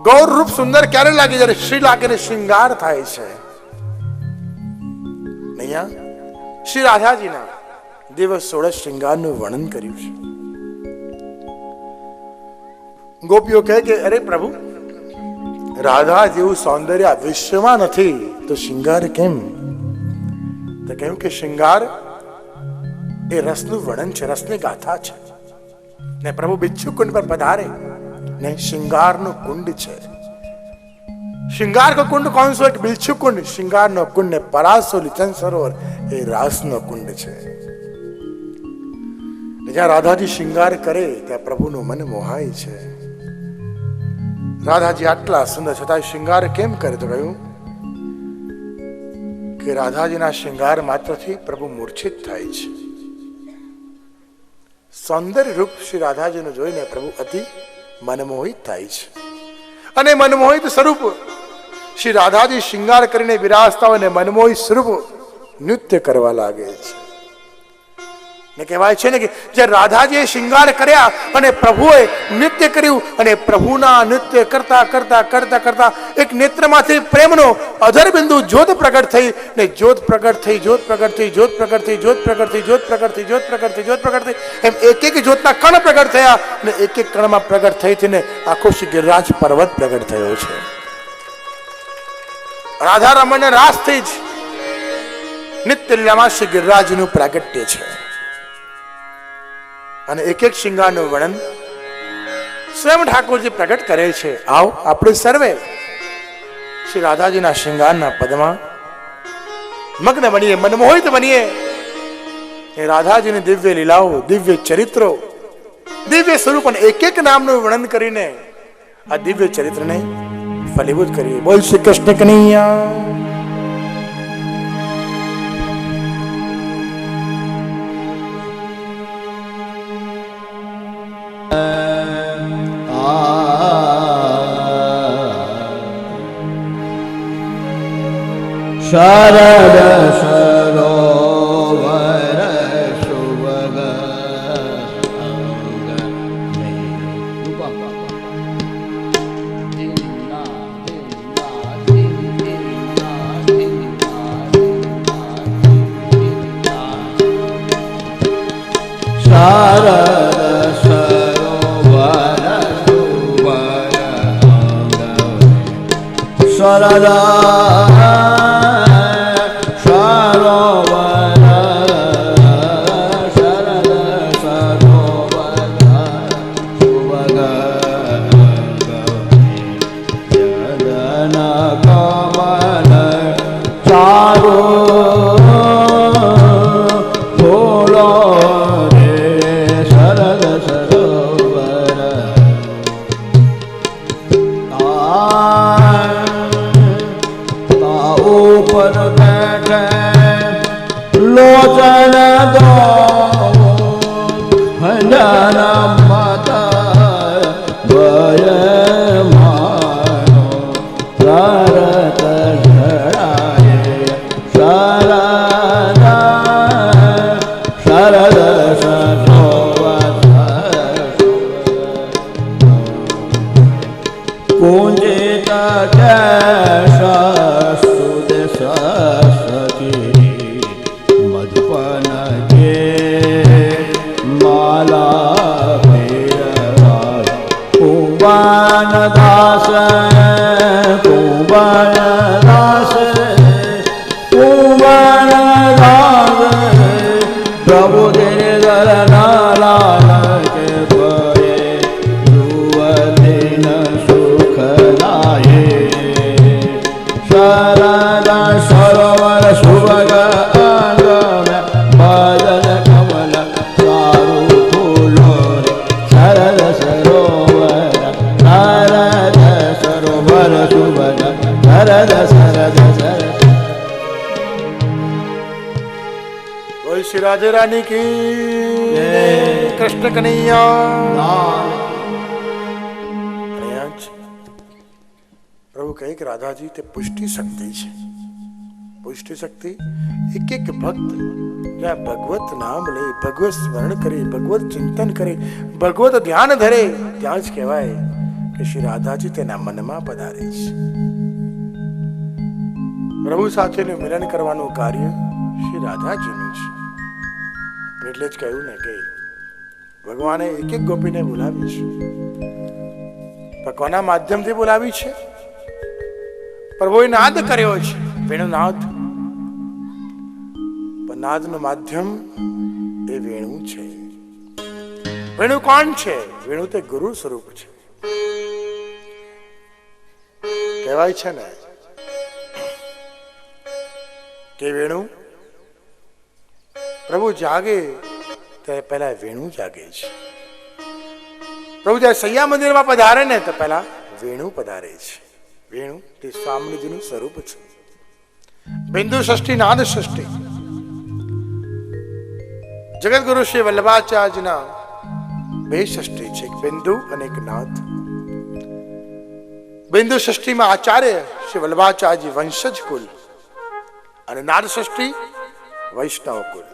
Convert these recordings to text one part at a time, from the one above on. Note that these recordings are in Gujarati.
ગૌર રૂપ સુંદર ક્યારે લાગે? જ્યારે શ્રી લાગે ને શ્રૃંગાર થાય છે. અહીંયા શ્રી રાધાજીના દિવસ 16 શ્રૃંગારનું વર્ણન કર્યું છે. ગોપીઓ કહે કે અરે પ્રભુ, રાધા જેવું સૌંદર્ય વિશ્વમાં નથી તો શ્રૃંગાર કેમ? તો કહ્યું કે શ્રૃંગાર એ રસનું વર્ણન છે, રસની ગાથા છે. ને પ્રભુ બિચ્છુ કુંડ પર પધારે ને શ્રૃંગારનો કુંડ છે. श्रृंगार का कुंड कौन सो? एक बिच्छू कुंड. श्रृंगार नो कुंड ने परासो लिचन सरोवर ए रास नो कुंड छे. જ્યાં રાધાજી શ્રૃંગાર કરે ત્યાં પ્રભુનું મન મોહાય છે. રાધાજી આટલા સુંદર છતાં શ્રૃંગાર કેમ કરે? તો કહ્યું કે રાધાજીના શ્રૃંગાર માત્રથી પ્રભુ મૂર્છિત થાય છે. સૌંદર્ય રૂપ શ્રી રાધાજીનું જોઈને પ્રભુ અતિ મનમોહિત થાય છે. અને મનમોહિત સ્વરૂપ શ્રી રાધાજી શ્રૃંગાર કરીને વિરાજતા હોય ને મનમોહિત સ્વરૂપ નૃત્ય કરવા લાગે છે. ને કહેવાય છે ને કે જે રાધાજીએ શ્રૃંગાર કર્યા અને પ્રભુએ નૃત્ય કર્યું અને પ્રભુના નૃત્ય કરતા કરતા કરતા કરતા એક નેત્રમાંથી પ્રેમનો અધર બિંદુ જ્યોત પ્રગટ થઈ ને જ્યોત પ્રગટ થઈ, જ્યોત પ્રગટ થઈ, જ્યોત પ્રગટ થઈ, જ્યોત પ્રગટ થઈ, જ્યોત પ્રગટ થઈ, જ્યોત પ્રગટ થઈ, જ્યોત પ્રગટ થઈ, એમ એક એક જ્યોતના કણ પ્રગટ થયા અને એક એક કણમાં પ્રગટ થઈ થઈને આખો શ્રી ગિરિરાજ પર્વત પ્રગટ થયો છે. રાધા રમણને રાસથી જ નિત્ય લીલામાં શ્રી ગિરિરાજનું પ્રાગટ્ય છે. અને એક એક શ્રૃંગારનું વર્ણન સ્વયં ઠાકોરજી પ્રગટ કરે છે. આવો આપણે સર્વે શ્રી રાધાજીના શ્રૃંગારના પદમાં મગ્ન બનીએ, મનમોહિત બનીએ. એ રાધાજીની દિવ્ય લીલાઓ, દિવ્ય ચરિત્રો, દિવ્ય સ્વરૂપ અને એક એક નામનું વર્ણન કરીને આ દિવ્ય ચરિત્રને ફલીભૂત કરીએ. બોલ શ્રી કૃષ્ણ કનૈયા. શારદ સરોવર સુભગ શારદ સરોવર સુભગ સરદા राधे रानी की कृष्ण कन्हैया. प्रभु कहे कि राधाजी ते पुष्टि शक्ति છે. પુષ્ટિ શક્તિ એક એક ભક્ત જ્યાં ભગવત નામ લે, ભગવત સ્મરણ કરે, ભગવત ચિંતન કરે, ભગવત ધ્યાન ધરે ત્યાં જ કહેવાય કે શ્રી રાધાજી તેના મનમાં પધારે છે. પ્રભુ સાથેનું મિલન કરવાનું કાર્ય શ્રી રાધાજીનું છે. એટલે જ કહ્યું ને કે ભગવાને એક એક ગોપીને બોલાવી છે. પણ કોના માધ્યમથી બોલાવી છે? પ્રભુએ નાદ કર્યો છે, વેણુનાદ. પણ નાદનું માધ્યમ એ વેણુ છે. વેણુ કોણ છે? વેણુ તે ગુરુ સ્વરૂપ છે. કહેવાય છે ને કે વેણુ પ્રભુ જાગે ત્યારે પહેલા વેણુ જાગે છે. પ્રભુ જયારે સૈયા મંદિરમાં પધારે ને તો પહેલા વેણુ પધારે છે. વેણુ તે સ્વામીજીનું સ્વરૂપ છે. બિંદુ ષષ્ઠી, નાદ ષષ્ઠી. જગતગુરુ શ્રી વલ્લભાચાર્યના બે ષષ્ઠી છે, એક બિંદુ અને એક નાદ. બિંદુ ષષ્ઠીમાં આચાર્ય શ્રી વલ્લભાચાર્ય વંશજ કુલ અને નાદ ષષ્ઠી વૈષ્ણવ કુલ.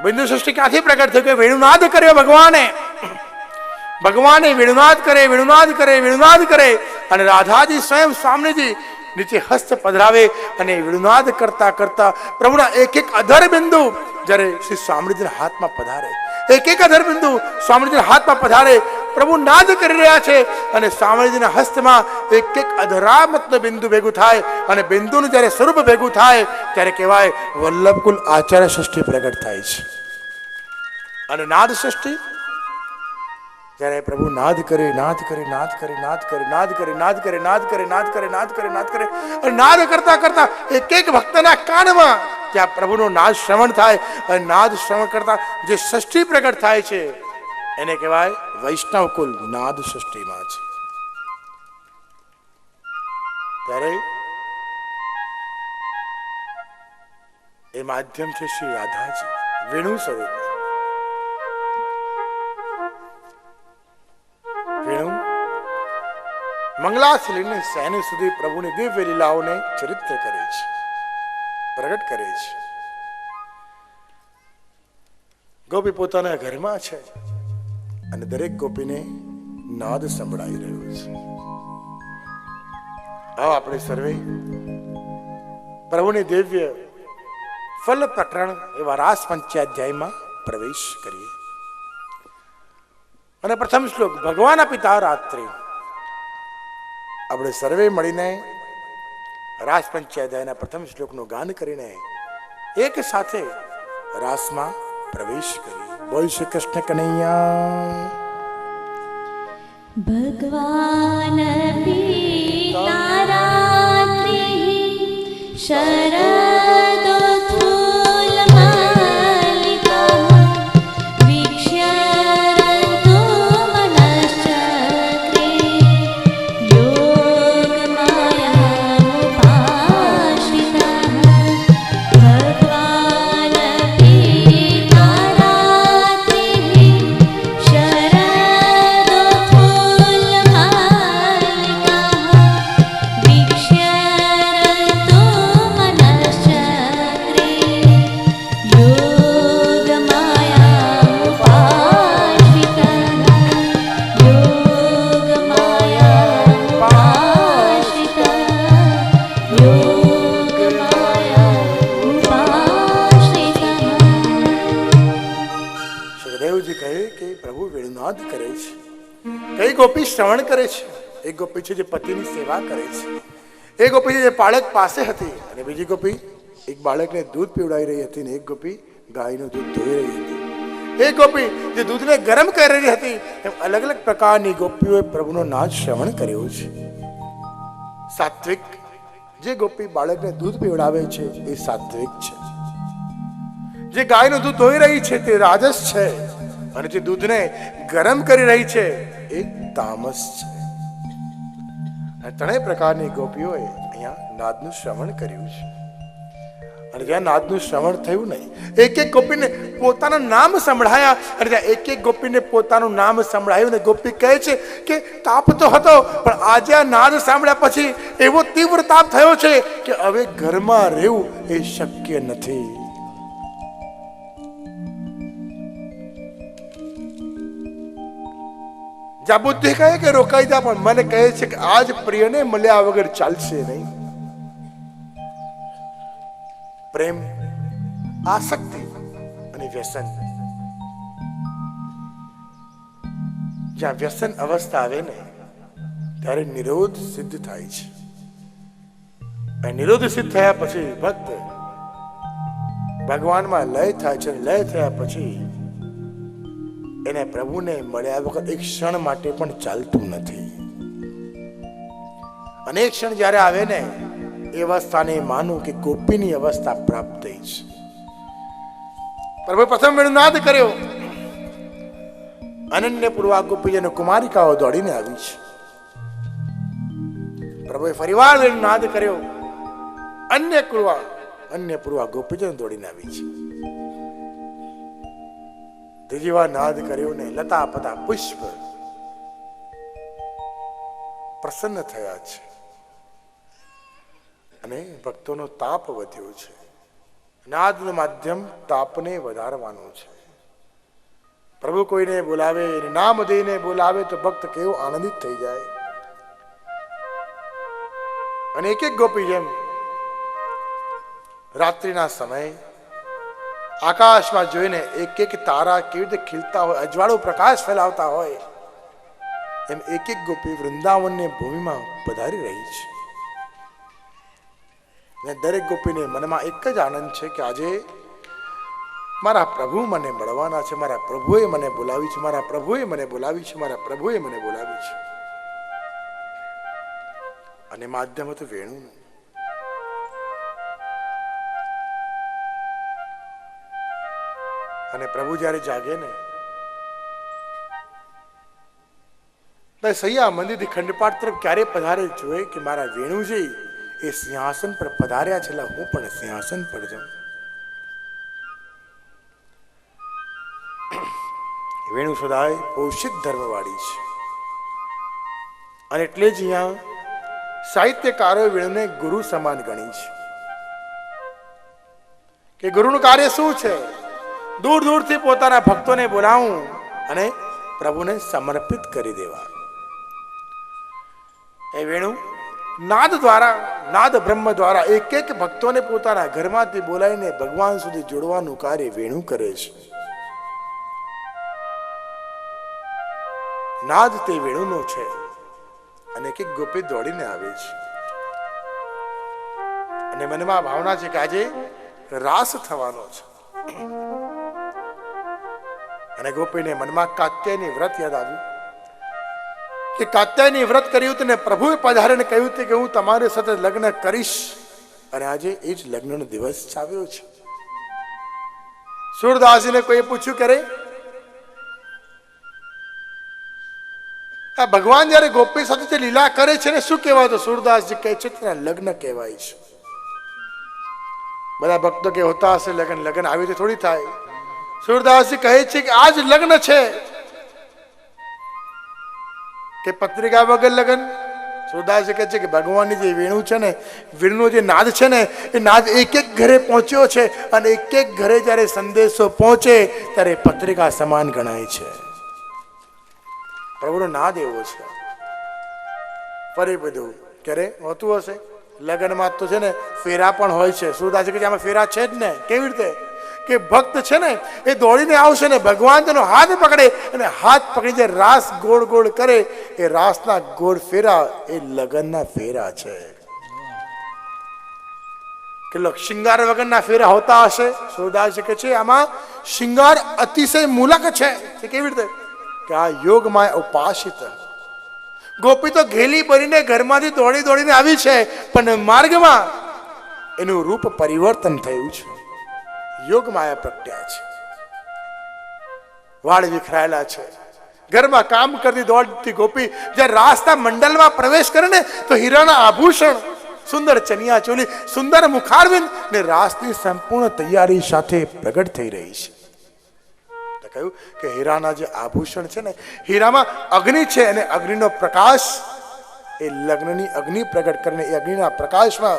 બિંદુ ષષ્ઠી ક્યાંથી પ્રગટ થયું? કે વેણુનાદ કર્યો ભગવાને. ભગવાને વેણુનાદ કરે, વેણુનાદ કરે, વેણુનાદ કરે અને રાધાજી સ્વયં સ્વામીજી નીચે હસ્ત પધરાવે અને વેણુનાદ કરતા કરતા પ્રભુના એક એક અધર બિંદુ જ્યારે શ્રી સ્વામીજીના હાથમાં પધારે, એક એક અધર બિંદુ સ્વામીજીના હાથમાં પધારે, પ્રભુ નાદ કરી રહ્યા છે અને સ્વામીજીના હસ્તમાં એક એક અધરામતનો બિંદુ ભેગું થાય અને બિંદુનું જ્યારે સ્વરૂપ ભેગું થાય ત્યારે કહેવાય વલ્લભકુલ આચાર્ય ષષ્ઠી પ્રગટ થાય છે. અને નાદ ષષ્ઠી જ્યારે પ્રભુ નાદ કરે, નાદ કરે, નાદ કરે, નાદ કરે, નાદ કરે, નાદ કરે, નાદ કરે, નાદ કરે, નાદ કરે, નાદ કરે અને નાદ કરતા કરતા એક એક ભક્તના કાનમાં ત્યાં પ્રભુનો નાદ શ્રવણ થાય અને નાદ શ્રવણ કરતા જે ષષ્ઠી પ્રગટ થાય છે એને કહેવાય વૈષ્ણવ કુલ નાદ ષષ્ઠીમાં છે. ત્યારે એ માધ્યમ છે શ્રી રાધાજી વેણુ સ્વરૂપ. વેણુ મંગલાથી લઈને સૈન સુધી પ્રભુની દિવ્ય લીલાઓને ચરિત્ર કરે છે, પ્રગટ કરે છે. ગોપી પોતાના ઘરમાં છે અને દરેક ગોપીને નાદ સંભળાઈ રહ્યો છે. આવો આપણે સર્વે પ્રભુની દિવ્ય ફલ પ્રકરણ એવા રાસ પંચાધ્યાયમાં પ્રવેશ કરીએ. અને પ્રથમ શ્લોક ભગવાન પિતા રાત્રે. આપણે સર્વે મળીને રાસ પંચાધ્યાયના પ્રથમ શ્લોકનું ગાન કરીને એક સાથે રાસમાં પ્રવેશ કરીએ. બોલ શ્રી કૃષ્ણ કનૈયા. ભગવાન પિતા રાત્રે શરદો ગોપી શ્રવણ કરે છે, એક ગોપી છે જે પતિની સેવા કરે છે, એક ગોપી છે જે બાળક પાસે હતી અને બીજી ગોપી એક બાળકને દૂધ પીવડાવી રહી હતી અને એક ગોપી ગાયનું દૂધ ધોઈ રહી હતી, એક ગોપી જે દૂધને ગરમ કરી રહી હતી. એમ અલગ અલગ પ્રકારની ગોપીઓએ પ્રભુનો નાદ શ્રવણ કર્યો છે. સાત્વિક જે ગોપી બાળકને દૂધ પીવડાવે છે એ સાત્વિક છે. જે ગાયનું દૂધ ધોઈ રહી છે તે રાજસ છે અને જે દૂધને ગરમ કરી રહી છે એ તામસ છે. ત્રણેય પ્રકારની ગોપીઓએ અહીંયા નાદનું શ્રવણ કર્યું છે. અને જ્યાં નાદનું શ્રવણ થયું નહીં, એક એક ગોપીને પોતાના નામ સંભળાયા અને ત્યાં એક એક ગોપીને પોતાનું નામ સંભળાયું ને ગોપી કહે છે કે તાપ તો હતો પણ આજે આ નાદ સાંભળ્યા પછી એવો તીવ્ર તાપ થયો છે કે હવે ઘરમાં રહેવું એ શક્ય નથી. જ્યાં બુદ્ધિ કહે કે રોકાઈ જા, પણ મને કહે છે કે આજ પ્રિયને મળ્યા વગર ચાલશે નહીં. પ્રેમ, આસક્તિ અને વ્યસન. જ્યાં વ્યસન અવસ્થા આવે ને ત્યારે નિરોધ સિદ્ધ થાય છે. અને નિરોધ સિદ્ધ થયા પછી ભક્ત ભગવાનમાં લય થાય છે. લય થયા પછી એને પ્રભુને મળ્યા વગર એક ક્ષણ માટે પણ ચાલતું નથી. અને એક ક્ષણ જ્યારે આવે ને એ અવસ્થાને માનું કે ગોપીની અવસ્થા પ્રાપ્ત થઈ છે. પ્રભુ પ્રથમ વેણુનાદ કર્યો, અનન્ય પૂર્વા ગોપીજનો કુમારિકાઓ દોડીને આવી છે. પ્રભુએ ફરીવાર વેણુનાદ કર્યો, અન્ય પૂર્વા ગોપીજનો દોડીને આવી છે. ત્રીજી વાર નાદ કર્યો ને લતા પતા પુષ્પ પ્રસન્ન થયા છે. અને ભક્તોનો તાપ વધ્યો છે. નાદનું માધ્યમ તાપને વધારવાનું છે. પ્રભુ કોઈને બોલાવે, નામ દઈને બોલાવે તો ભક્ત કેવો આનંદિત થઈ જાય. અને એક એક ગોપી જેમ રાત્રિના સમયે આકાશમાં જોઈને એક એક તારા કેવી રીતે ખીલતા હોય, અજવાળો પ્રકાશ ફેલાવતા હોય, એમ એક એક ગોપી વૃંદાવનની ભૂમિમાં પધારી રહી છે. ને દરેક ગોપીને મનમાં એક જ આનંદ છે કે આજે મારા પ્રભુ મને મળવાના છે, મારા પ્રભુએ મને બોલાવી છે, મારા પ્રભુએ મને બોલાવી છે, મારા પ્રભુએ મને બોલાવી છે. અને માધ્યમ હતું વેણુનું. અને પ્રભુ જ્યારે જાગે ને સૈયા મંદિરથી ખંડપાટ તરફ ક્યારે પધારે જોયે કે મારા વેણુજી એ સિંહાસન પર પધાર્યા છે, હું પણ સિંહાસન પર જાઉં. વેણુ સદાય પોષિત ધર્મવાળી છે. અને એટલે જ અહીંયા સાહિત્યકારોએ વેણુને ગુરુ સમાન ગણી છે. કે ગુરુનું કાર્ય શું છે? દૂર દૂરથી પોતાના ભક્તોને બોલાવું અને પ્રભુને સમર્પિત કરી દેવા. એ વેણુ નાદ દ્વારા, નાદ બ્રહ્મ દ્વારા એક એક ભક્તોને પોતાના ઘરમાંથી બોલાવીને ભગવાન સુધી જોડવાનું કાર્ય વેણુ કરે છે. નાદ તે વેણુનો છે. અને એક એક ગોપી દોડીને આવે છે. અને મનમાં ભાવના છે કે આજે રાસ થવાનો છે. અને ગોપીને મનમાં કાત્યાયની વ્રત યાદ આવ્યું કે કાત્યાયની વ્રત કર્યું હતું ને પ્રભુએ પધારીને કહ્યું હતું કે હું તમારી સાથે લગ્ન કરીશ. અને આજે એ જ લગ્નનો દિવસ આવ્યો છે. સુરદાસજીને કોઈ પૂછ્યું કરે આ ભગવાન જયારે ગોપી સાથે જે લીલા કરે છે ને શું કહેવાય? તો સુરદાસજી કહે છે તેના લગ્ન કહેવાય છે. બધા ભક્તો કે હોતા હશે લગ્ન, લગ્ન આવી તો થોડી થાય. સુરદાસજી કહે છે કે આજ લગ્ન છે કે પત્રિકા વગર લગ્ન. સુરદાસજી કહે છે કે ભગવાનની જે વેણુ છે ને, વેણુનો જે નાદ છે ને, એ નાદ એક એક ઘરે પહોંચ્યો છે. અને એક એક ઘરે જયારે સંદેશો પહોંચે ત્યારે પત્રિકા સમાન ગણાય છે. પ્રભુનો નાદ એવો છે. ફરી બધું ક્યારે હોતું હશે લગ્નમાં તો છે ને ફેરા પણ હોય છે. સુરદાસજી કહે છે આમાં ફેરા છે જ ને. કેવી રીતે? કે ભક્ત છે ને એ દોડીને આવશે ને ભગવાન તેનો હાથ પકડે અને હાથ પકડી જે રાસ ગોળ ગોળ કરે એ રાસના ગોળ ફેરા એ લગ્નના ફેરા છે. કેટલોક શિંગાર વગરના ફેરા હોતા હશે. સુરદાસજી કહે છે આમાં શિંગાર અતિશય મૂલક છે. કેવી રીતે? કે આ યોગમાં ઉપાસિત ગોપી તો ઘેલી ભરીને ઘરમાંથી દોડી દોડીને આવી છે, પણ માર્ગમાં એનું રૂપ પરિવર્તન થયું છે. યોગ માયા પ્રગટ્યા છે. વાળ વિખરાયેલા છે. ઘરમાં કામ કરતી દોડતી ગોપી જ્યારે રાસના મંડલમાં પ્રવેશ કરે ને તો હીરાના આભૂષણ, સુંદર ચનિયા ચોલી, સુંદર મુખારવિંદ ને રાસની સંપૂર્ણ તૈયારી સાથે પ્રગટ થઈ રહી છે. કહ્યું કે હીરાના જે આભૂષણ છે ને, હીરામાં અગ્નિ છે અને અગ્નિનો પ્રકાશ એ લગ્નની અગ્નિ પ્રગટ કરીને એ અગ્નિના પ્રકાશમાં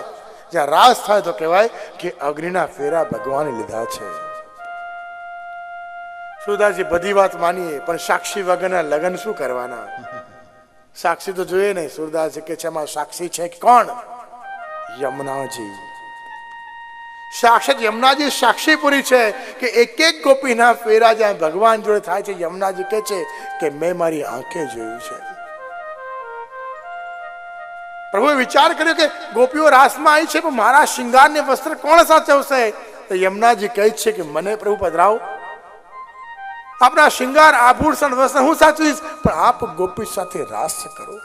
જ્યાં રાસ થાય તો કહેવાય કે અગ્નિના ફેરા ભગવાને લીધા છે. સુરદાસજી બધી વાત માનીએ પણ સાક્ષી વગરના લગ્ન શું કરવાના? સાક્ષી તો જોઈએ નહીં. સુરદાસજી કે છે એમાં સાક્ષી છે કોણ? યમુનાજી. સાક્ષાત યમુનાજી સાક્ષીપુરી છે કે એક એક ગોપીના ફેરા જ્યાં ભગવાન જોડે થાય છે, યમુનાજી કહે છે કે મેં મારી આંખે જોયું છે. પ્રભુએ વિચાર કર્યો કે ગોપીઓ રાસમાં આવી છે પણ મારા શિંગારને વસ્ત્ર કોણ સાચવશે? તો યમુનાજી કહે છે કે મને પ્રભુ પધરાવો, આપણા શિંગાર આભૂષણ વસ્ત્ર હું સાચવીશ, પણ આપ ગોપી સાથે રાસ કરો.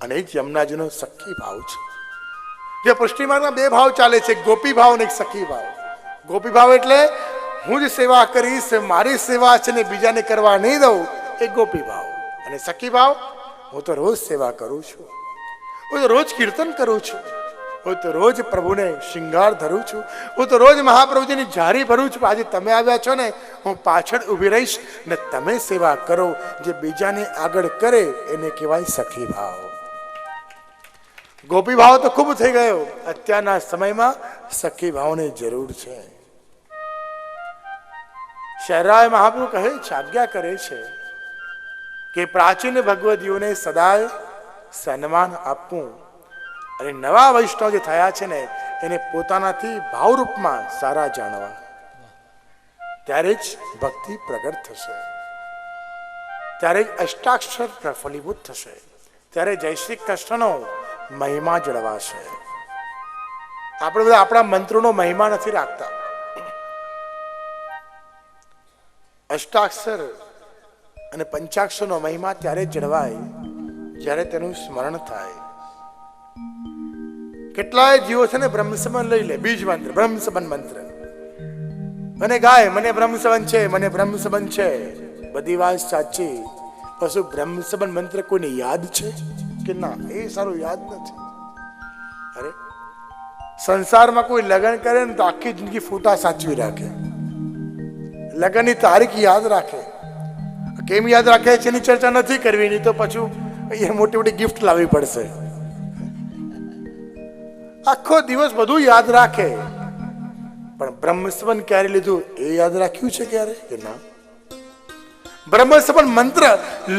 અને એ જ યમુનાજીનો સખી ભાવ છે. જે પુષ્ટિમાર્ગમાં બે ભાવ ચાલે છે, ગોપી ભાવ અને એક સખી ભાવ. ગોપી ભાવ એટલે હું જ સેવા કરીશ, મારી સેવા છે ને બીજાને કરવા નહીં દઉં, એ ગોપી ભાવ. અને સખી ભાવ, હું તો રોજ સેવા કરું છું, હું તો રોજ કીર્તન કરું છું, હું તો રોજ પ્રભુને શિંગાર ધરું છું, હું તો રોજ મહાપ્રભુજીની જારી ભરું છું. આજે તમે આવ્યા છો ને, હું પાછળ ઊભી રહીશ ને તમે સેવા કરો. જે બીજાને આગળ કરે એને કહેવાય સખી ભાવ. ગોપી ભાવ તો ખૂબ થઈ ગયો. અત્યારના સમયમાં સખી ભાવની જરૂર છે. શહેરાય મહાપ્રભુ કહે છે, આજ્ઞા કરે છે કે પ્રાચીન ભગવદીઓને સદાય સન્માન આપવું અને નવા વૈષ્ણવ જે થયા છે ને એને પોતાનાથી ભાવરૂપમાં સારા જાણવા. ત્યારે જ ભક્તિ પ્રગટ થશે, ત્યારે જ અષ્ટાક્ષર ફલીભૂત થશે, ત્યારે જય શ્રી કૃષ્ણનો મહિમા જળવાશે. આપણે બધા આપણા મંત્રોનો મહિમા નથી રાખતા. અષ્ટાક્ષર અને પંચાક્ષરનો મહિમા ત્યારે જળવાય જ્યારે તેનું સ્મરણ થાય. કેટલાય જીવો છે ને બ્રહ્મ સંબંધ લઈ લે, બીજ મંત્ર, બ્રહ્મ સંબંધ મંત્ર, મને ગાય મને બ્રહ્મ સંબંધ છે, મને બ્રહ્મ સંબંધ છે. બધી વાત સાચી, પછી બ્રહ્મ સંબંધ મંત્ર કોઈને યાદ છે કે ના? એ સારું યાદ નથી. અરે સંસારમાં કોઈ લગ્ન કરે ને તો આખી જિંદગી ફોટા સાચવી રાખે, લગ્નની તારીખ યાદ રાખે. કેમ યાદ રાખે છે એની ચર્ચા નથી કરવી, નહીં તો પાછું એ મોટી મોટી ગિફ્ટ લાવવી પડશે. આખો દિવસ બધું યાદ રાખે, પણ બ્રહ્મસ્વન ક્યારે લીધું એ યાદ રાખ્યું છે ક્યારે કે ના? બ્રહ્મસ્વન મંત્ર,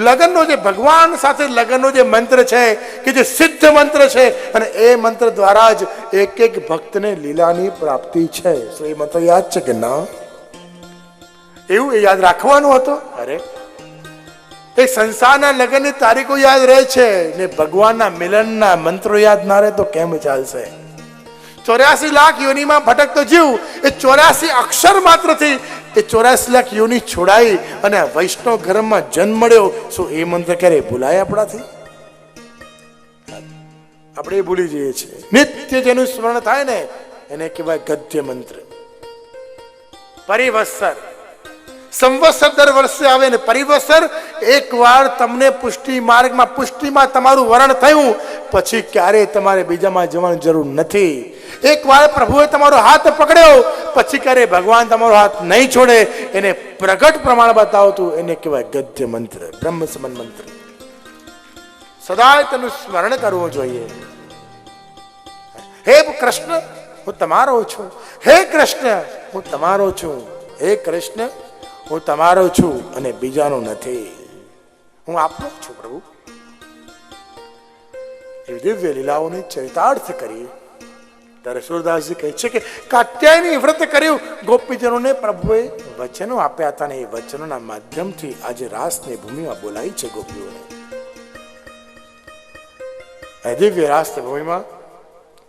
લગ્નનો જે ભગવાન સાથે લગ્નનો જે મંત્ર છે કે જે સિદ્ધ મંત્ર છે, અને એ મંત્ર દ્વારા જ એક એક ભક્તને લીલાની પ્રાપ્તિ છે. તો એ મંત્ર યાદ છે કે ના? એવું એ યાદ રાખવાનું હતું. અરે એ સંસારના લગ્નની તારીખો યાદ રહે છે ને ભગવાનના મિલનના મંત્રો યાદ ના રહે તો કેમ ચાલશે? 84 લાખ યોનિમાં ભટકતો જીવ એ 84 અક્ષર માત્રથી એ 84 લાખ યોની છોડાઈ અને વૈષ્ણવ ધર્મમાં જન્મ મળ્યો. શું એ મંત્ર ક્યારે ભૂલાય આપણાથી? આપણે એ ભૂલી જઈએ છીએ. નિત્ય જેનું સ્મરણ થાય ને એને કહેવાય ગદ્ય મંત્ર. પરિવત્સર, સંવત્સર દર વર્ષે આવે ને પરિવત્સર. એક વાર તમને પુષ્ટિ માર્ગમાં પુષ્ટિમાં તમારું વરણ થયું પછી ક્યારે તમારે બીજામાં જવાની જરૂર નથી. એક વાર પ્રભુએ તમારો હાથ પકડ્યો પછી ક્યારે ભગવાન તમારો હાથ નહીં છોડે. એને પ્રગટ પ્રમાણ બતાવતું એને કહેવાય ગદ્ય મંત્ર, બ્રહ્મ સંબંધ મંત્ર. સદાય તેનું સ્મરણ કરવું જોઈએ. હે કૃષ્ણ હું તમારો છું, હે કૃષ્ણ હું તમારો છું, હે કૃષ્ણ હું તમારો છું અને બીજાનો નથી, હું આપનો છું પ્રભુ. એવી દિવ્ય લીલાઓની ચરિતાર્થ કરી ત્યારે સુરદાસજી કહે છે કે કાત્યાયની વ્રત કર્યું. ગોપીજનોને પ્રભુએ વચનો આપ્યા હતા ને એ વચનોના માધ્યમથી આજે રાસની ભૂમિમાં બોલાઈ છે ગોપીઓને. એ દિવ્ય રાસની ભૂમિમાં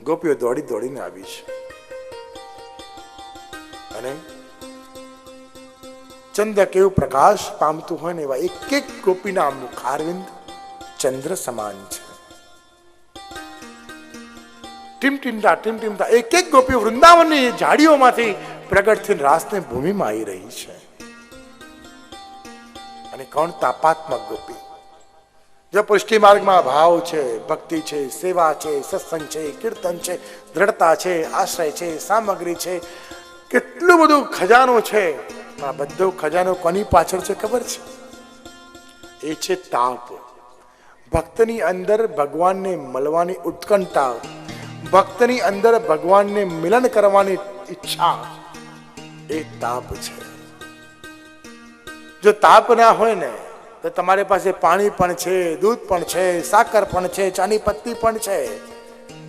ગોપીઓ દોડી દોડીને આવી છે અને ચંદ્ર કેવું પ્રકાશ પામતું હોય ને એવા એક એક ગોપીના મુખારવિંદ ચંદ્ર સમાન છે. ટીમટીમતા ટીમટીમતા એક એક ગોપીઓ વૃંદાવનની ઝાડીઓમાંથી પ્રગટ થઈને રાસની ભૂમિમાં આવી રહી છે. અને કોણ? તાપાત્મક ગોપી. જો પુષ્ટિ માર્ગમાં ભાવ છે, ભક્તિ છે, સેવા છે, સત્સંગ છે, કીર્તન છે, દ્રઢતા છે, આશ્રય છે, સામગ્રી છે, કેટલું બધું ખજાનો છે. આ બધો ખજાનો કોની પાછળ છે ખબર છે? એ છે તાપ. ભક્તની અંદર ભગવાનને મળવાની ઉત્કંઠા, ભક્તની અંદર ભગવાનને મિલન કરવાની ઈચ્છા, એ તાપ છે. જો તાપ ના હોય ને તો તમારી પાસે પાણી પણ છે, દૂધ પણ છે, સાકર પણ છે, ચાની પત્તી પણ છે,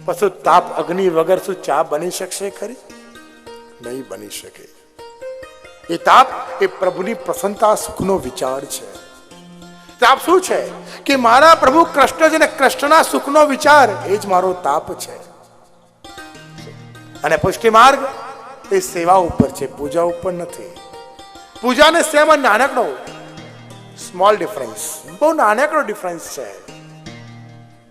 પછી તાપ અગ્નિ વગર શું ચા બની શકશે ખરી? નહીં બની શકે. એ તાપ એ પ્રભુની પ્રસન્નતા સુખનો વિચાર છે. તાપ શું છે કે મારા પ્રભુ કૃષ્ણ છે ને કૃષ્ણના સુખનો વિચાર, એ જ મારો તાપ છે. અને પુષ્ટિ માર્ગ એ સેવા ઉપર છે, પૂજા ઉપર નથી. પૂજા ને સેવા નાનકડો સ્મોલ ડિફરન્સ, બહુ નાનકડો ડિફરન્સ છે.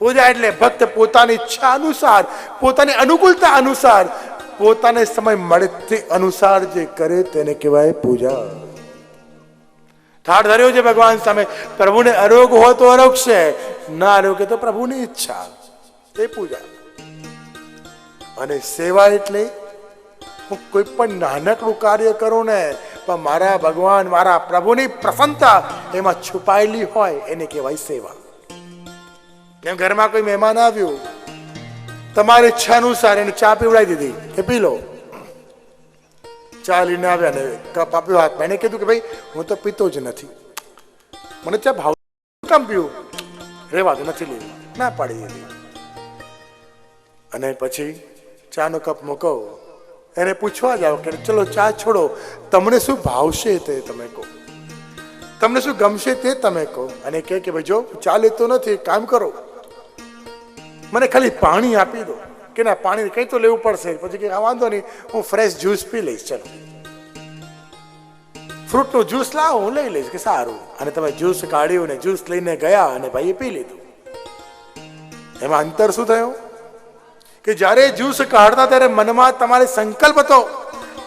પૂજા એટલે ભક્ત પોતાની ઈચ્છા અનુસાર, પોતાની અનુકૂળતા અનુસાર, પોતાને સમય મળે તે અનુસાર જે કરે તેને કહેવાય પૂજા. ઠાઠ ધર્યો છે ભગવાન સામે, પ્રભુને આરોગ હોય તો આરોગ છે, ના આરોગ્ય તો પ્રભુની ઈચ્છા, એ પૂજા. અને સેવા એટલે હું કોઈ પણ નાનકડું કાર્ય કરું ને પણ મારા ભગવાન મારા પ્રભુની પ્રસન્નતા એમાં છુપાયેલી હોય એને કહેવાય સેવા. એમ ઘરમાં કોઈ મહેમાન આવ્યું, તમારી ઈચ્છા અનુસાર એને ચા પીવડાવી દીધી કે પી લો. ચા લઈને આવ્યા ને કપ આપ્યો હાથમાં, એને કીધું કે ભાઈ હું તો પીતો જ નથી, મને ચા ભાવ કામ પીવું, રેવા તો નથી લેવું, ના પાડી દીધી. અને પછી ચાનો કપ મૂકો, એને પૂછવા જાઓ કે ચલો ચા છોડો, તમને શું ભાવશે તે તમે કહો, તમને શું ગમશે તે તમે કહો. અને કહે કે ભાઈ જો ચા લેતો નથી, કામ કરો મને ખાલી પાણી આપી દો. કે ના પાણી કંઈ તો લેવું પડશે. પછી કે વાંધો નહીં હું ફ્રેશ જ્યુસ પી લઈશ, ચલો ફ્રૂટનું જ્યુસ લાવો હું લઈ લઈશ. કે સારું. અને તમે જ્યુસ કાઢ્યું ને જ્યુસ લઈને ગયા અને ભાઈએ પી લીધું. એમાં અંતર શું થયું કે જ્યારે જ્યુસ કાઢતા ત્યારે મનમાં તમારે સંકલ્પ હતો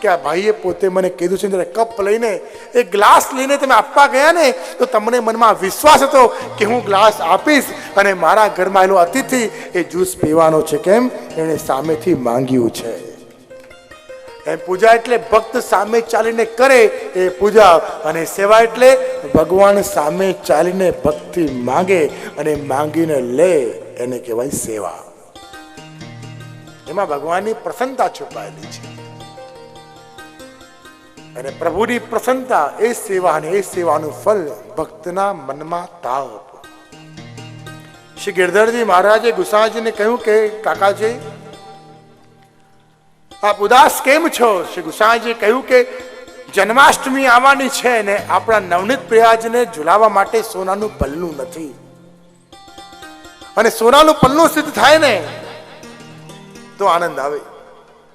કે આ ભાઈએ પોતે મને કીધું છે, જ્યારે કપ લઈને એ ગ્લાસ લઈને તમે આપવા ગયા ને તો તમને મનમાં વિશ્વાસ હતો કે હું ગ્લાસ આપીશ અને મારા ઘરમાં એનો અતિથિ એ જ્યુસ પીવાનો છે. કેમ? એણે સામેથી માંગ્યું છે. એમ પૂજા એટલે ભક્ત સામે ચાલીને કરે એ પૂજા, અને સેવા એટલે ભગવાન સામે ચાલીને ભક્તિ માંગે અને માંગીને લે એને કહેવાય સેવા. એમાં ભગવાનની પ્રસન્નતા છુપાયેલી છે. અને પ્રભુની પ્રસન્નતા એ સેવા, અને એ સેવાનું ફલ ભક્તના મનમાં તાપ. શ્રી ગિરધરજી મહારાજે ગુસાઈજીને કહ્યું કે કાકાજી આપ ઉદાસ કેમ છો? શ્રી ગુસાઈજીએ કહ્યું કે જન્માષ્ટમી આવવાની છે ને આપણા નવનીત પ્રિયાજને ઝુલાવવા માટે સોનાનું પલ્લું નથી, અને સોનાનું પલ્લું સિદ્ધ થાય ને તો આનંદ આવે.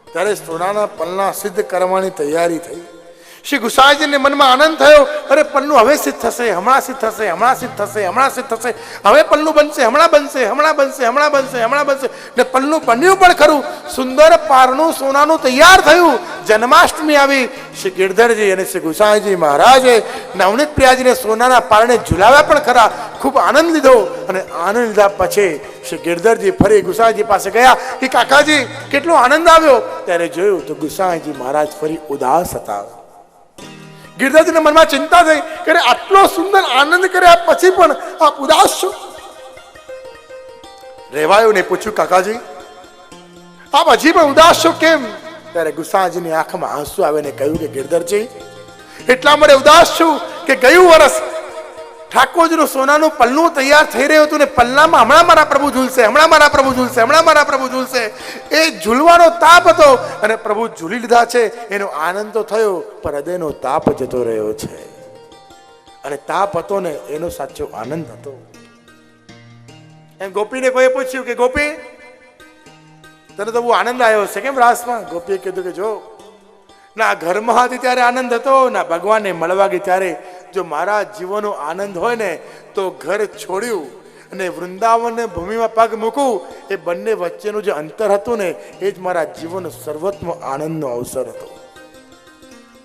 ત્યારે સોનાના પલ્લા સિદ્ધ કરવાની તૈયારી થઈ. શ્રી ગુસાઈજીને મનમાં આનંદ થયો, અરે પલ્લું હવે સિદ્ધ થશે, હમણાં સિદ્ધ થશે, હમણાં સિદ્ધ થશે, હમણાં સિદ્ધ થશે, હવે પલ્લું બનશે, હમણાં બનશે, હમણાં બનશે, હમણાં બનશે, હમણાં બનશે. ને પલ્લું બન્યું પણ ખરું. સુંદર પારણું સોનાનું તૈયાર થયું. જન્માષ્ટમી આવી. શ્રી ગિરધરજી અને શ્રી ગુસાઈજી મહારાજે નવનીત પ્રિયાજીને સોનાના પારણે ઝુલાવ્યા પણ ખરા. ખૂબ આનંદ લીધો. અને આનંદ લીધા પછી શ્રી ગિરધરજી ફરી ગુસાઈજી પાસે ગયા કે કાકાજી કેટલો આનંદ આવ્યો. ત્યારે જોયું તો ગુસાઈજી મહારાજ ફરી ઉદાસ હતા. ગિરધરજીના મનમાં ચિંતા થઈ કે આટલો સુંદર આનંદ કર્યા પછી પણ આપ ઉદાસ છો. રેવાયું ને પૂછ્યું કાકાજી આપ હજી પણ ઉદાસ છો કેમ? ત્યારે ગુસાઈજીની આંખમાં આંસુ આવે ને કહ્યું કે ગિરધરજી એટલા માટે ઉદાસ છું કે ગયું વર્ષ ઠાકોરજીનું સોનાનું પલ્લું તૈયાર થઈ રહ્યું હતું ને પલ્લામાં હમણાં મારા પ્રભુ ઝૂલશે, હમણાં મારા પ્રભુ ઝૂલશે, હમણાં મારા પ્રભુ ઝૂલશે. એ ઝૂલવાનો તાપ હતો અને પ્રભુ ઝૂલી લીધા છે. એનો આનંદ તો થયો પણ હૃદયનો તાપ જતો રહ્યો છે. અને તાપ હતો ને એનો સાચો આનંદ હતો. એમ ગોપીને કોઈ પૂછ્યું કે ગોપી તને તો બહુ આનંદ આવ્યો છે કેમ રાસમાં? ગોપીએ કીધું કે જો ના ઘરમાં હતી ત્યારે આનંદ હતો, ના ભગવાનને મળવા ગઈ ત્યારે. જો મારા જીવનનો આનંદ હોય ને તો ઘર છોડ્યું અને વૃંદાવન ભૂમિમાં પગ મૂકું એ બંને વચ્ચેનું જે અંતર હતું ને એ જ મારા જીવનનો સર્વોત્તમ આનંદનો અવસર હતો.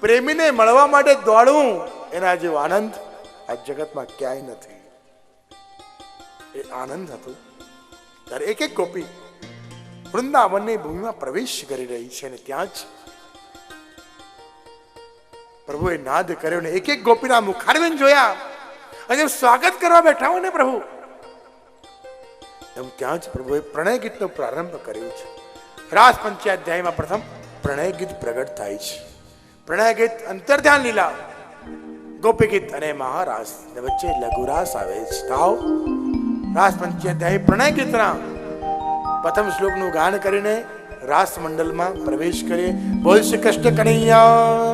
પ્રેમીને મળવા માટે દોડવું એના જેવો આનંદ આ જગતમાં ક્યાંય નથી. એ આનંદ હતો. ત્યારે એક એક ગોપી વૃંદાવનની ભૂમિમાં પ્રવેશ કરી રહી છે અને ત્યાં જ પ્રભુએ નાદ કર્યો ને એક એક ગોપીના મુખારવિંદ જોયા અને સ્વાગત કરવા બેઠા હોય ને પ્રભુ એમ ત્યાં જ પ્રભુએ પ્રણય ગીતનો પ્રારંભ કર્યો છે. રાસ પંચાધ્યાયમાં પ્રથમ પ્રણય ગીત પ્રગટ થાય છે. પ્રણય ગીત અંતર્ધ્યાન લીલા ગોપી ગીત અને મહારાસ ને વચ્ચે લઘુરાસ આવે છે. તાવ રાસ પંચાધ્યાય પ્રણય ગીતના પ્રથમ શ્લોકનું ગાન કરીને રાસ મંડળમાં પ્રવેશ કરીએ. બોલ શ્રી કૃષ્ણ કનૈયા.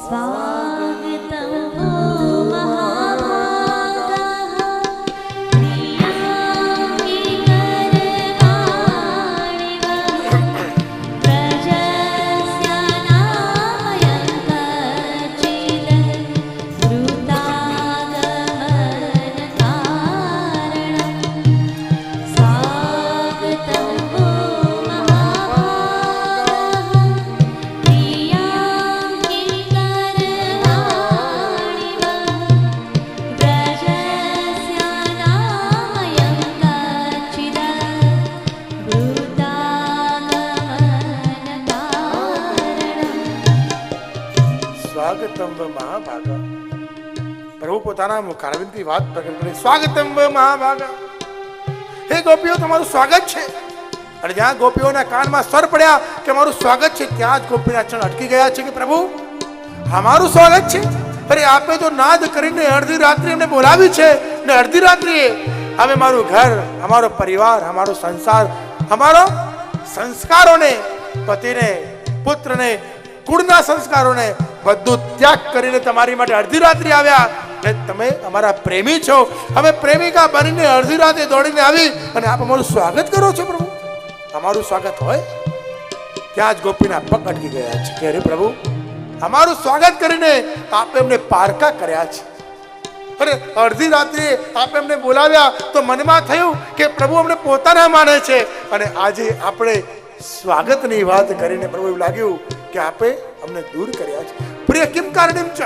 સ્વાગતમ મહાભાગાઃ પ્રિયાંગી સ્વાગતમ મહાભાગા. પ્રભુ પોતાના મુખારવિંદથી વાત પ્રગટ કરી. સ્વાગતમ મહાભાગા. હે ગોપીઓ, તમારું સ્વાગત છે. અને જ્યાં ગોપીઓના કાનમાં સ્વર પડ્યા કે મારું સ્વાગત છે, ત્યાં જ ગોપીના ચરણ અટકી ગયા છે કે પ્રભુ અમારું સ્વાગત છે. અરે આપે તો નાદ કરીને અડધી રાત્રિ અમને બોલાવી છે ને અડધી રાત્રિએ હવે મારું ઘર, અમારો પરિવાર, અમારો સંસાર, અમારો સંસ્કારોને, પતિને, પુત્રને, કુળના સંસ્કારોને બધું ત્યાગ કરીને તમારી માટે અડધી રાત્રિ આવ્યા. ને તમે અમારા પ્રેમી છો, અમે પ્રેમિકા બનીને અડધી રાતે દોડીને આવી અને આપ અમારું સ્વાગત કરો છો પ્રભુ. અમારું સ્વાગત હોય ત્યાં જ ગોપીના પગ અટકી ગયા છે કે અરે પ્રભુ અમારું સ્વાગત કરીને આપે એમને પારકા કર્યા છે. અરે અડધી રાત્રે આપે એમને બોલાવ્યા તો મનમાં થયું કે પ્રભુ અમને પોતાના માને છે. અને આજે આપણે સ્વાગતની વાત કરીને પ્રભુ એવું લાગ્યું કે આપે અમને દૂર કર્યા છે. પ્રિય કિમ કારણિમ ચ.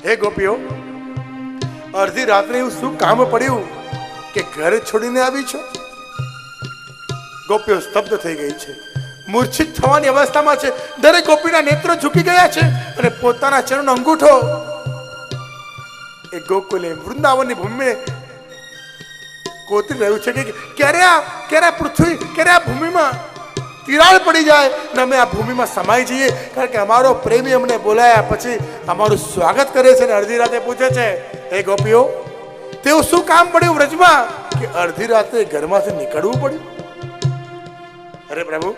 હે ગોપીઓ, અડધી રાત્રે એવું શું કામ પડ્યું કે ઘર છોડીને આવી છો? ગોપીઓ સ્તબ્ધ થઈ ગઈ છે, મૂર્છિત થવાની અવસ્થામાં છે. દરેક ગોપીના નેત્રો ઝૂકી ગયા છે અને પોતાના ચરણનો અંગૂઠો એ ગોકુલે વૃંદાવનની ભૂમિને કોતરી રહ્યું છે કે ક્યારે આ પૃથ્વી, ક્યારે આ ભૂમિમાં તિરાડ પડી જાય ને અમે આ ભૂમિમાં સમાઈ જઈએ. કારણ કે અમારો પ્રેમી અમને બોલાયા પછી અમારું સ્વાગત કરે છે ને અડધી રાતે પૂછે છે હે ગોપીઓ, તેવું શું કામ પડ્યું વ્રજમાં કે અડધી રાતે ઘરમાંથી નીકળવું પડ્યું? અરે પ્રભુ,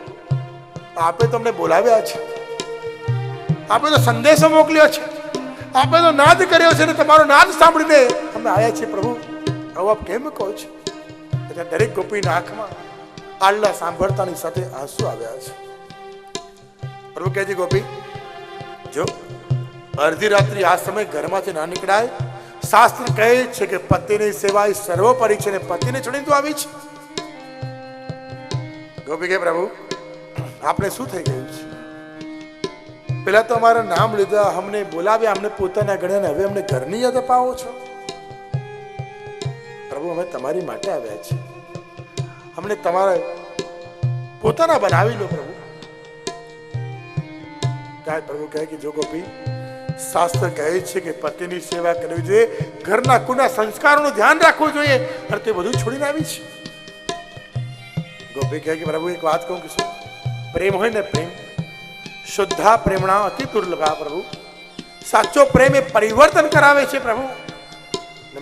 આપે તો અમને બોલાવ્યા છે, આપે તો સંદેશો મોકલ્યો છે, આપે તો નાદ કર્યો છે ને તમારો નાદ સાંભળીને અમે આવ્યા છીએ પ્રભુ. આવું આપ કેમ કહો છો? દરેક ગોપીના આંખમાં આલ્લા સાંભળતાની સાથે આંસુ આવ્યા છે. પ્રભુ કહે છે ગોપી જો અડધી રાત્રિ આ સમય ઘરમાંથી ના નીકળાય. શાસ્ત્ર કહે છે કે પતિની સેવા એ સર્વોપરી છે ને પતિને છોડીને તું આવી છે. ગોપી કે પ્રભુ આપણે શું થઈ ગયું છે? પેલા તો અમારા નામ લીધા, અમને બોલાવ્યા, અમને પોતાના ગણ્યા, હવે અમને ઘરની યાદ અપાવો છો? પ્રભુ અમે તમારી માટે આવ્યા છીએ, અમને તમારા પોતાના બનાવી લો પ્રભુ. ત્યારે પ્રભુ કહે કે જો ગોપી, શાસ્ત્ર કહે છે કે પતિની સેવા કરવી જોઈએ, ઘરના કુના સંસ્કારોનું ધ્યાન રાખવું જોઈએ, અને તે બધું છોડીને આવી છે. ગોપી કહે કે પ્રભુ એક વાત કહું કે શું? પ્રેમ હોય ને પ્રેમ, શુદ્ધા પ્રેમણા અતિ દુર્લભા પ્રભુ. સાચો પ્રેમ એ પરિવર્તન કરાવે છે પ્રભુ.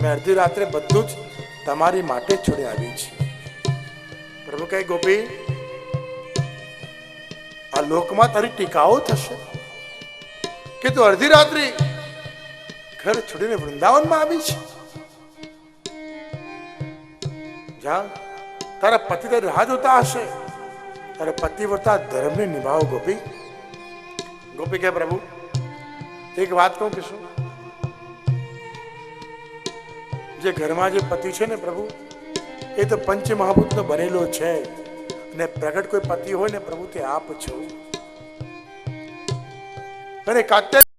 મેં અડધી રાત્રે બધું જ તમારી માટે છોડી આવી છે. પ્રભુ કહે ગોપી આ લોકમાં તારી ટીકાઓ થશે કે તું અડધી રાત્રે ઘર છોડીને વૃંદાવનમાં આવી છે. જા તારા પતિ તારી રાહ જોતા હશે, તારા પતિવ્રતા ધર્મને નિભાવો ગોપી. ગોપી કહે પ્રભુ એક વાત કહું કે શું? જે ઘરમાં જે પતિ છે ને પ્રભુ એ તો પંચ મહાભૂતનો બનેલો છે, અને પ્રગટ કોઈ પતિ હોય ને પ્રભુ તે આપ છો. અને કાત્ય